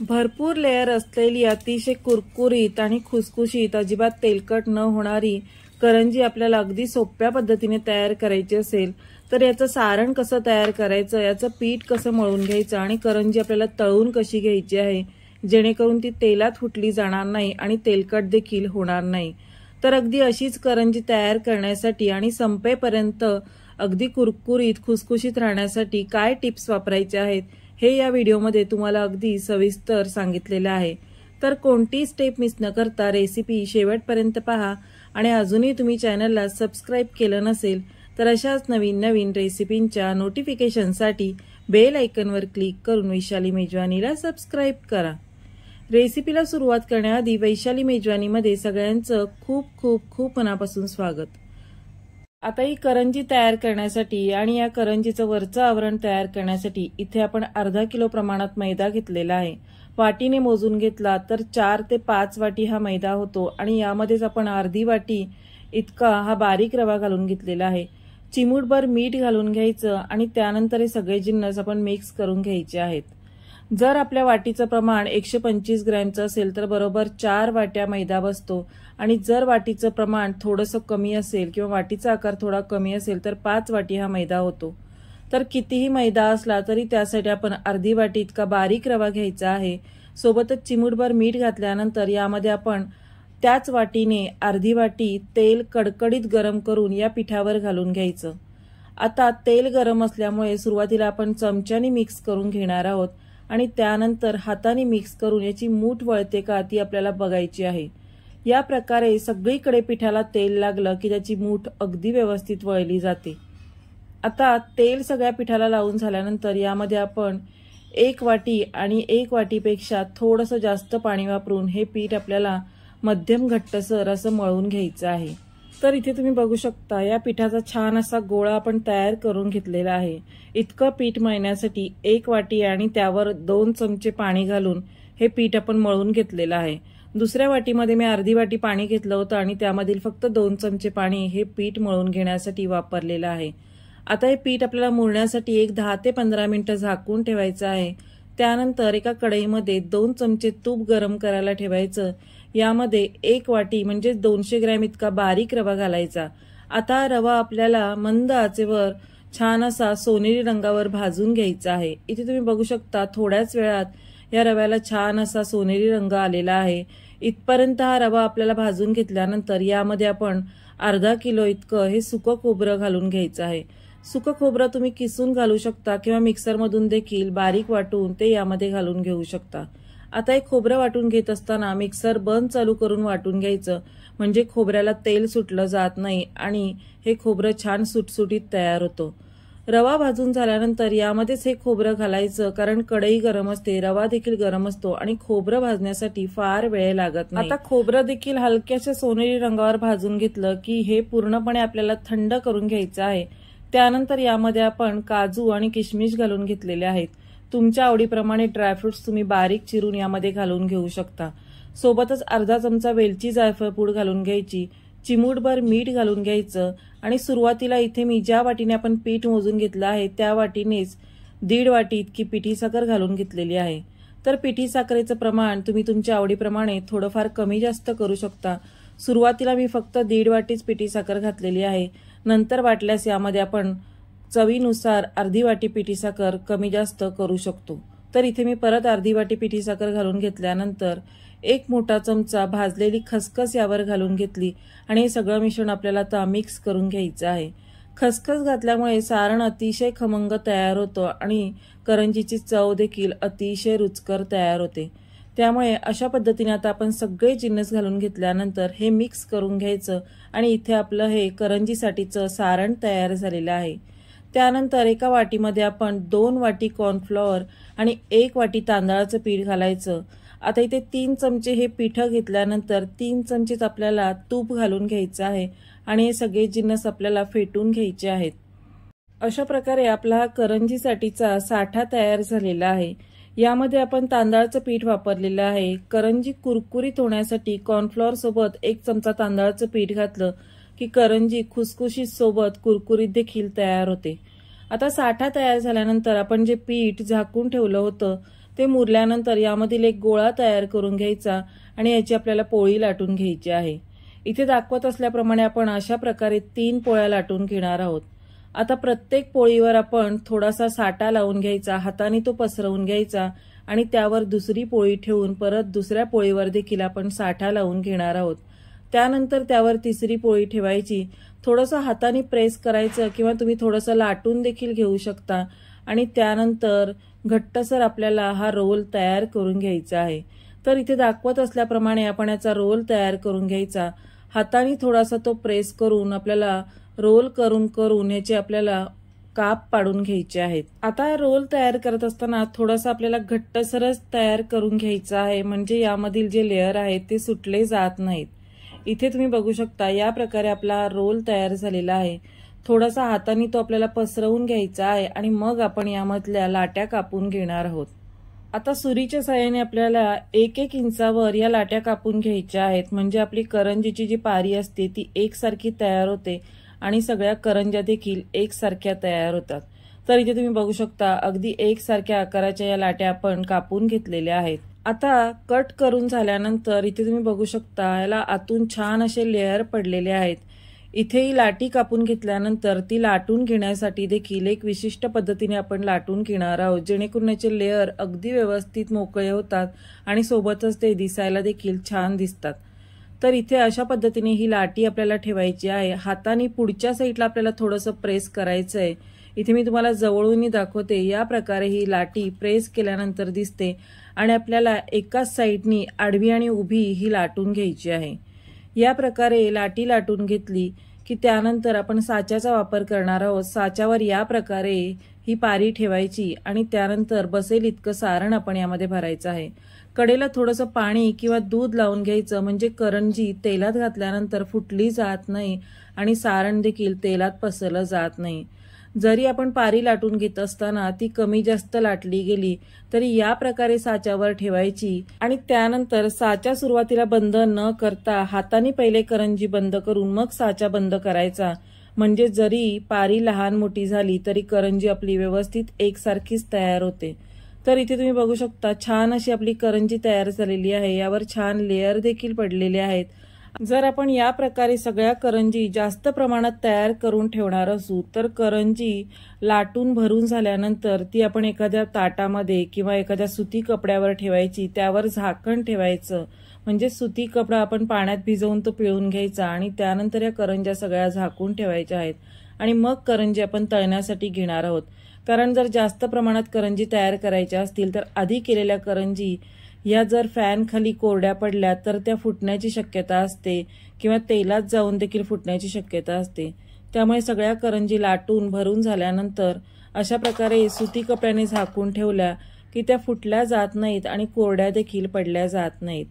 भरपूर लेयर असलेली अतिशय कुरकुरीत आणि खुसखुशीत अजिबात तेलकट न होणारी करंजी आपल्याला अगदी सोप्या पद्धतीने तयार करायची असेल तर याचं सारण कसं तयार करायचं, याचं पीठ कसं मळून घ्यायचं आणि करंजी आपल्याला तळून कशी घ्यायची आहे जेणेकरून ती तेलात फुटली जाणार नाही आणि तेलकट देखील होणार नाही। तर अगदी अशीच करंजी तयार करण्यासाठी आणि संपेपर्यंत अगदी कुरकुरीत खुसखुशीत राहण्यासाठी काय टिप्स वापरायचे आहेत हे या व्हिडिओमध्ये तुम्हाला अगदी सविस्तर सांगितलेलं आहे। तर कोणती स्टेप मिस न करता रेसिपी शेवटपर्यंत पहा आणि अजूनही तुम्ही चॅनलला सबस्क्राइब केलं नसेल तर अशाच नवीन नवीन रेसिपींच्या नोटिफिकेशनसाठी बेल आयकॉनवर क्लिक करून वैशाली मेजवानीला सबस्क्राइब करा। रेसिपीला सुरुवात करण्याआधी वैशाली मेजवानीमध्ये सगळ्यांचं खूप खूप खूप मनापासून स्वागत। आता ही करंजी तयार करण्यासाठी आणि या करंजीचं वरचं आवरण तयार करण्यासाठी इथे आपण अर्धा किलो प्रमाणात मैदा घेतलेला आहे। वाटीने मोजून घेतला तर 4 ते 5 वाटी हा मैदा होतो आणि यामध्येच आपण अर्धी वाटी इतका हा बारीक रवा घालून घेतलेला आहे। चिमूटभर मीठ घालून घ्यायचं आणि त्यानंतर हे सगळे जिन्नस आपण मिक्स करून घ्यायचे आहेत। जर आपल्या वाटीचं प्रमाण 125 ग्रॅमचं असेल तर बरोबर 4 वाट्या मैदा बसतो आणि जर वाटीचं प्रमाण थोडंसं कमी असेल किंवा वाटीचा आकार थोडा कमी असेल तर 5 वाटी हा मैदा होतो। तर कितीही मैदा असला तरी त्यासाठी आपण अर्धी वाटी इतका बारीक रवा घ्यायचा आहे। सोबतच चिमूटभर मीठ घातल्यानंतर यामध्ये आपण त्याच वाटीने अर्धी वाटी तेल कडकडीत गरम करून या पिठावर घालून घ्यायचं। आता तेल गरम असल्यामुळे सुरुवातीला आपण चमच्याने मिक्स करून घेणार आहोत आणि त्यानंतर हाताने मिक्स करून याची मूठ वळते का ती आपल्याला बघायची आहे। या प्रकारे सगळीकडे पिठाला तेल लागलं की त्याची मूठ अगदी व्यवस्थित वळली जाते। आता तेल सगळ्या पिठाला लावून झाल्यानंतर यामध्ये आपण 1 वाटी आणि 1 वाटीपेक्षा थोडंसं जास्त पाणी वापरून हे पीठ आपल्याला मध्यम घट्टसर असं मळून घ्यायचं आहे। तर इथे तुम्ही बघू शकता या पिठाचा छान असा गोळा आपण तयार करून घेतलेला आहे। इतकं पीठ मळण्यासाठी 1 वाटी आणि त्यावर 2 चमचे पाणी घालून हे पीठ आपण मळून घेतलेलं आहे। दुसऱ्या वाटीमध्ये मी अर्धी वाटी पाणी घेतलं होतं आणि त्यामधील फक्त 2 चमचे पाणी हे पीठ मळून घेण्यासाठी वापरलेलं आहे। आता हे पीठ आपल्याला मळण्यासाठी एक 10 ते 15 मिनिटं झाकून ठेवायचं आहे। त्यानंतर एका कढईमध्ये 2 चमचे तूप गरम करायला ठेवायचं। यामध्ये 1 वाटी म्हणजे 200 ग्रॅम इतका बारीक रवा घालायचा। आता रवा आपल्याला मंद आचेवर छान असा सोनेरी रंगावर भाजून घ्यायचा आहे। इथे तुम्ही बघू शकता थोड्याच वेळात या रव्याला छान असा सोनेरी रंग आलेला आहे। इथपर्यंत हा रवा आपल्याला भाजून घेतल्यानंतर यामध्ये आपण अर्धा किलो इतकं हे सुकं खोबरं घालून घ्यायचं आहे। सुकं खोबरं तुम्ही किसून घालू शकता किंवा मिक्सरमधून देखील बारीक वाटून ते यामध्ये घालून घेऊ शकता। आता हे खोबरं वाटून घेत असताना मिक्सर बंद चालू करून वाटून घ्यायचं म्हणजे खोबऱ्याला तेल सुटलं जात नाही आणि हे खोबरं छान सुटसुटीत तयार होतं। रवा भाजून झाल्यानंतर यामध्येच हे खोबरं घालायचं कारण कढई गरम असते, रवा देखील गरम असतो आणि खोबरं भाजण्यासाठी फार वेळ लागत नाही। आता खोबरं देखील हलक्याशा सोनेरी रंगावर भाजून घेतलं की हे पूर्णपणे आपल्याला थंड करून घ्यायचं आहे। त्यानंतर यामध्ये आपण काजू आणि किशमिश घालून घेतलेले आहेत। तुमच्या आवडीप्रमाणे ड्रायफ्रुट्स तुम्ही बारीक चिरून यामध्ये घालून घेऊ शकता। सोबतच अर्धा चमचा वेलची जायफळ पूड घालून घ्यायची, चिमूटभर मीठ घालून घ्यायचं आणि सुरुवातीला इथे मी ज्या वाटीने आपण पीठ मोजून घेतलं आहे त्या वाटीनेच 1.5 वाटी इतकी पिठी साखर घालून घेतलेली आहे। तर पिठी साखरेचं प्रमाण तुम्ही तुमच्या आवडीप्रमाणे थोडंफार कमी जास्त करू शकता। सुरुवातीला मी फक्त 1.5 वाटीच पिठी साखर घातलेली आहे। नंतर वाटल्यास यामध्ये आपण चवीनुसार अर्धी वाटी पिठी साखर कमी जास्त करू शकतो। तर इथे मी परत अर्धी वाटी पिठी साखर घालून घेतल्यानंतर 1 मोठा चमचा भाजलेली खसखस यावर घालून घेतली आणि हे सगळं मिश्रण आपल्याला आता मिक्स करून घ्यायचं आहे। खसखस घातल्यामुळे सारण अतिशय खमंग तयार होतं आणि करंजीची चव देखील अतिशय रुचकर तयार होते। त्यामुळे अशा पद्धतीने आता आपण सगळे जिन्नस घालून घेतल्यानंतर हे मिक्स करून घ्यायचं आणि इथे आपलं हे करंजीसाठीचं सारण तयार झालेलं आहे। त्यानंतर एका वाटीमध्ये आपण 2 वाटी कॉर्नफ्लॉवर आणि 1 वाटी तांदळाचं पीठ घालायचं। आता इथे 3 चमचे हे पीठ घेतल्यानंतर 3 चमचेच आपल्याला तूप घालून घ्यायचं आहे आणि हे सगळे जिन्नस आपल्याला फेटून घ्यायचे आहेत। अशा प्रकारे आपला हा करंजीसाठीचा साठा तयार झालेला आहे। यामध्ये आपण तांदळाचं पीठ वापरलेलं आहे। करंजी कुरकुरीत होण्यासाठी कॉर्नफ्लॉवर सोबत 1 चमचा तांदळाचं पीठ घातलं की करंजी खुसखुशीत सोबत कुरकुरीत देखील तयार होते। आता साठा तयार झाल्यानंतर आपण जे पीठ झाकून ठेवलं होतं ते मुरल्यानंतर यामधील एक गोळा तयार करून घ्यायचा आणि याची आपल्याला पोळी लाटून घ्यायची आहे। इथे दाखवत असल्याप्रमाणे आपण अशा प्रकारे 3 पोळ्या लाटून घेणार आहोत। आता प्रत्येक पोळीवर आपण थोडासा साठा लावून घ्यायचा, हाताने तो पसरवून घ्यायचा आणि त्यावर दुसरी पोळी ठेवून परत दुसऱ्या पोळीवर देखील आपण साठा लावून घेणार आहोत। त्यानंतर त्यावर तिसरी पोळी ठेवायची, थोडंसं हाताने प्रेस करायचं किंवा तुम्ही थोडंसं लाटून देखील घेऊ शकता आणि त्यानंतर घट्टसर आपल्याला हा रोल तयार करून घ्यायचा आहे। तर इथे दाखवत असल्याप्रमाणे आपण याचा रोल तयार करून घ्यायचा, हाताने थोडासा तो प्रेस करून आपल्याला रोल करून याचे आपल्याला काप पाडून घ्यायचे आहेत। आता रोल तयार करत असताना थोडासा आपल्याला घट्टसरच तयार करून घ्यायचा आहे, म्हणजे यामधील जे लेयर आहेत ते सुटले जात नाहीत। इथे तुम्ही बघू शकता या प्रकारे आपला रोल तयार झालेला आहे। थोडासा हाताने तो आपल्याला पसरवून घ्यायचा आहे आणि मग आपण यामधल्या लाट्या कापून घेणार आहोत। आता सुरीच्या साहाय्याने आपल्याला 1-1 इंचावर या लाट्या कापून घ्यायच्या आहेत, म्हणजे आपली करंजीची जी पारी असते ती एकसारखी तयार होते आणि सगळ्या करंज्या देखील एकसारख्या तयार होतात। तर इथे तुम्ही बघू शकता अगदी एकसारख्या आकाराच्या या लाट्या आपण कापून घेतलेल्या आहेत। आता कट करून झाल्यानंतर इथे तुम्ही बघू शकता याला आतून छान असे लेयर पडलेले आहेत। इथेही लाटी कापून घेतल्यानंतर ती लाटून घेण्यासाठी देखील एक विशिष्ट पद्धतीने आपण लाटून घेणार आहोत, जेणेकरून याचे लेयर अगदी व्यवस्थित मोकळे होतात आणि सोबतच ते दिसायला देखील छान दिसतात। तर इथे अशा पद्धतीने ही लाटी आपल्याला ठेवायची आहे। हाताने पुढच्या साईडला आपल्याला थोडंसं प्रेस करायचं आहे। इथे मी तुम्हाला जवळून दाखवते, या प्रकारे ही लाटी प्रेस केल्यानंतर दिसते आणि आपल्याला एकाच साईडनी आडवी आणि उभी ही लाटून घ्यायची आहे। या प्रकारे लाटी लाटून घेतली की त्यानंतर आपण साच्याचा वापर करणार आहोत। साच्यावर या प्रकारे ही पारी ठेवायची आणि त्यानंतर बसेल इतकं सारण आपण यामध्ये भरायचं आहे। कडेला थोडंसं पाणी किंवा दूध लावून घ्यायचं, म्हणजे करंजी तेलात घातल्यानंतर फुटली जात नाही आणि सारण देखील तेलात पसरलं जात नाही। जरी आपण पारी लाटून घेत असताना ती कमी जास्त लाटली गेली तरी या प्रकारे साच्यावर ठेवायची आणि त्यानंतर साच्या सुरुवातीला बंद न करता हाताने पहिले करंजी बंद करून मग साचा बंद करायचा, म्हणजे जरी पारी लहान मोठी झाली तरी करंजी आपली व्यवस्थित एकसारखीच तयार होते। तर इथे तुम्ही बघू शकता छान अशी आपली करंजी तयार झालेली आहे, यावर छान लेयर देखील पडलेले आहेत। जर आपण या प्रकारे सगळ्या करंजी जास्त प्रमाणात तयार करून ठेवणार असू तर करंजी लाटून भरून झाल्यानंतर ती आपण एखाद्या ताटामध्ये किंवा एखाद्या सुती कपड्यावर ठेवायची, त्यावर झाकण ठेवायचं, म्हणजे सुती कपडा आपण पाण्यात भिजवून तो पिळून घ्यायचा आणि त्यानंतर या करंज्या सगळ्या झाकून ठेवायच्या आहेत आणि मग करंजी आपण तळण्यासाठी घेणार आहोत। कारण जर जास्त प्रमाणात करंजी तयार करायच्या असतील तर आधी केलेल्या करंजी या जर फॅन खाली कोरड्या पडल्या तर त्या फुटण्याची शक्यता असते किंवा तेलात जाऊन देखील फुटण्याची शक्यता असते। त्यामुळे सगळ्या करंजी लाटून भरून झाल्यानंतर अशा प्रकारे सुती कपड्याने झाकून ठेवल्या की त्या फुटल्या जात नाहीत आणि कोरड्या देखील पडल्या जात नाहीत।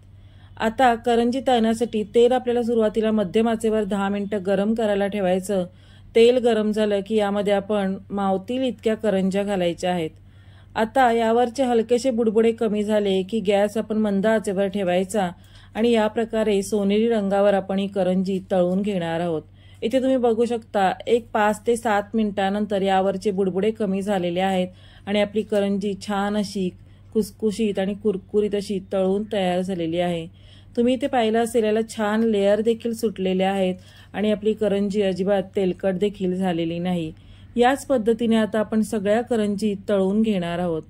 आता करंजी तळण्यासाठी तेल आपल्याला सुरुवातीला मध्यम आचेवर 10 मिनिटं गरम करायला ठेवायचं। तेल गरम झालं की यामध्ये आपण मावतील इतक्या करंज्या घालायच्या आहेत। आता यावरचे हलकेसे बुडबुडे कमी झाले की गॅस आपण मंद आचेवर ठेवायचा आणि या प्रकारे सोनेरी रंगावर आपण ही करंजी तळून घेणार आहोत। इथे तुम्ही बघू शकता एक 5 ते 7 मिनिटांनंतर यावरचे बुडबुडे कमी झालेले आहेत आणि आपली करंजी छान अशी खुसखुशीत आणि कुरकुरीत अशी तळून तयार झालेली आहे। तुम्ही इथे पाहिलं असेल याला छान लेयर देखील सुटलेले आहेत आणि आपली करंजी अजिबात तेलकट देखील झालेली नाही। याच पद्धतीने आता आपण सगळ्या करंजी तळून घेणार आहोत।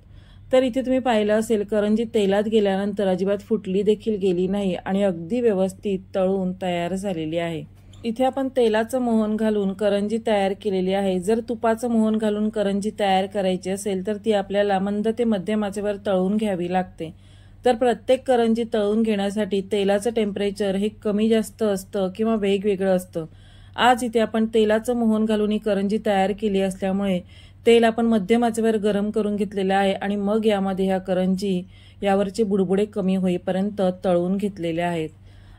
तर इथे तुम्ही पाहिलं असेल करंजी तेलात गेल्यानंतर अजिबात फुटली देखील गेली नाही आणि अगदी व्यवस्थित तळून तयार झालेली आहे। इथे आपण तेलाचं मोहन घालून करंजी तयार केलेली आहे। जर तुपाचं मोहन घालून करंजी तयार करायची असेल तर ती आपल्याला मंद ते मध्यम आचेवर तळून घ्यावी लागते। तर प्रत्येक करंजी तळून घेण्यासाठी तेलाचं टेम्परेचर हे कमी जास्त असतं किंवा वेगवेगळं असतं। आज इथे आपण तेलाचं मोहन घालून ही करंजी तयार केली असल्यामुळे तेल आपण मध्यम आचेवर गरम करून घेतलेलं आहे आणि मग यामध्ये ह्या करंजी यावरचे बुडबुडे कमी होईपर्यंत तळून घेतलेल्या आहेत।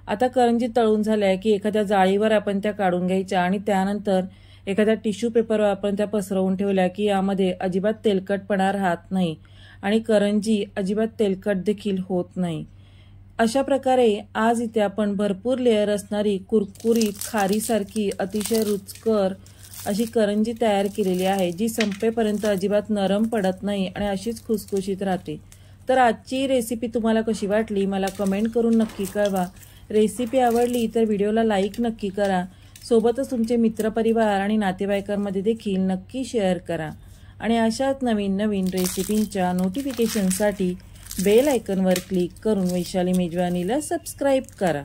आता करंजी तळून झाल्या की एखाद्या जाळीवर आपण त्या काढून घ्यायच्या आणि त्यानंतर एखाद्या टिश्यू पेपरवर आपण त्या पसरवून ठेवल्या की यामध्ये अजिबात तेलकटपणा राहत नाही आणि करंजी अजिबात तेलकट देखील होत नाही। अशा प्रकारे आज इथे आपण भरपूर लेयर असणारी कुरकुरीत खारीसारखी अतिशय रुचकर अशी करंजी तयार केलेली आहे, जी संपेपर्यंत अजिबात नरम पडत नाही आणि अशीच खुसखुशीत राहते। तर आजची रेसिपी तुम्हाला कशी वाटली मला कमेंट करून नक्की कळवा। रेसिपी आवडली तर व्हिडिओला लाईक नक्की करा, सोबतच तुमचे मित्रपरिवार आणि नातेवाईकांमध्ये देखील नक्की शेअर करा आणि अशाच नवीन नवीन रेसिपींच्या नोटिफिकेशनसाठी बेल आयकॉनवर क्लिक करून वैशाली मेजवानीला सबस्क्राईब करा।